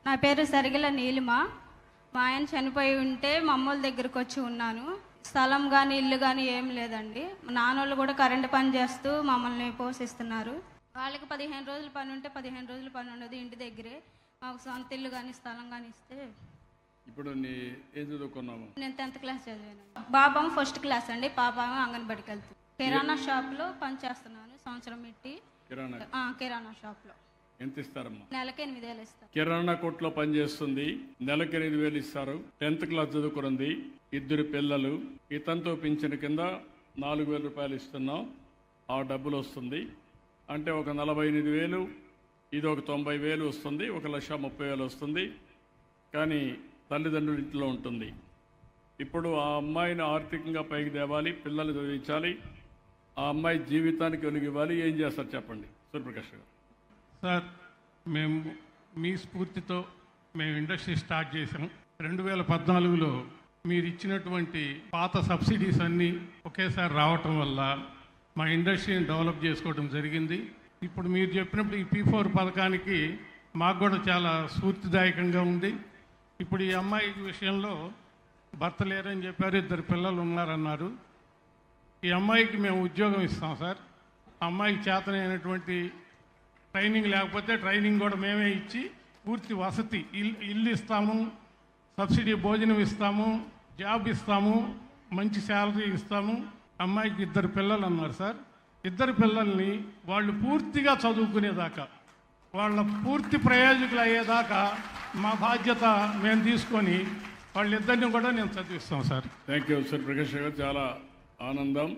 నా పేరు సరిగిల నీలిమ. మా ఆయన చనిపోయి ఉంటే మా అమ్మోళ్ళ దగ్గరికి వచ్చి ఉన్నాను. స్థలం కానీ ఇల్లు కానీ ఏం లేదండి. మా నాన్నోళ్ళు కూడా కరెంటు పని చేస్తూ మమ్మల్ని పోషిస్తున్నారు. వాళ్ళకి 15 రోజులు పని ఉంటే 15 రోజులు పని ఉండదు ఇంటి దగ్గరే. మాకు సొంత ఇల్లు కానీ స్థలం కానీ ఇస్తే. ఇప్పుడు నీ ఏం చదువుకున్నాము? నేను 10th క్లాస్ చదివాను. బాబాము ఫస్ట్ క్లాస్ అండి, పాప అంగన్వాడికి వెళ్తుంది. కిరాణా షాప్లో పని చేస్తున్నాను. సంవత్సరం పెట్టి కిరాణా షాప్లో. ఎంత ఇస్తారమ్మా? నెలకి 8,000 ఇస్తారు. కిరాణా కొట్లో పనిచేస్తుంది, నెలకి 8,000 ఇస్తారు. 10th క్లాస్ చదువుకున్నది, 2 పిల్లలు. ఇతనితో పింఛన్ కింద 4,000 రూపాయలు ఇస్తున్నాం. ఆ డబ్బులు వస్తుంది అంటే ఒక 48,000, ఇది ఒక 90,000 వస్తుంది, 1,30,000 వస్తుంది. కానీ తల్లిదండ్రుల ఇంట్లో ఉంటుంది. ఇప్పుడు ఆ అమ్మాయిని ఆర్థికంగా పైకి తేవాలి, పిల్లలు చదివించాలి, ఆ అమ్మాయి జీవితానికి వెలుగివ్వాలి. ఏం చేస్తారు చెప్పండి సూర్యప్రకాష్ గారు. సార్, మేము మీ స్ఫూర్తితో మేము ఇండస్ట్రీ స్టార్ట్ చేసాం. 2014లో మీరు ఇచ్చినటువంటి పాత సబ్సిడీస్ అన్నీ ఒకేసారి రావటం వల్ల మా ఇండస్ట్రీని డెవలప్ చేసుకోవడం జరిగింది. ఇప్పుడు మీరు చెప్పినప్పుడు ఈ P4 పథకానికి మాకు కూడా చాలా స్ఫూర్తిదాయకంగా ఉంది. ఇప్పుడు ఈ అమ్మాయి విషయంలో భర్త లేరని చెప్పారు, 2 పిల్లలు ఉన్నారన్నారు. ఈ అమ్మాయికి మేము ఉద్యోగం ఇస్తాం సార్. అమ్మాయికి చేతనైనటువంటి ట్రైనింగ్ లేకపోతే ట్రైనింగ్ కూడా మేమే ఇచ్చి పూర్తి వసతి, ఇల్లు ఇస్తాము, సబ్సిడీ భోజనం ఇస్తాము, జాబ్ ఇస్తాము, మంచి శాలరీ ఇస్తాము. అమ్మాయికి 2 పిల్లలు అన్నారు సార్. 2 పిల్లల్ని వాళ్ళు పూర్తిగా చదువుకునేదాకా, వాళ్ళ పూర్తి ప్రయోజకులు అయ్యేదాకా మా బాధ్యత మేము తీసుకొని వాళ్ళిద్దరిని కూడా నేను చదివిస్తాం సార్. థ్యాంక్ యూ సూర్యప్రకాష్ గారు, చాలా ఆనందం.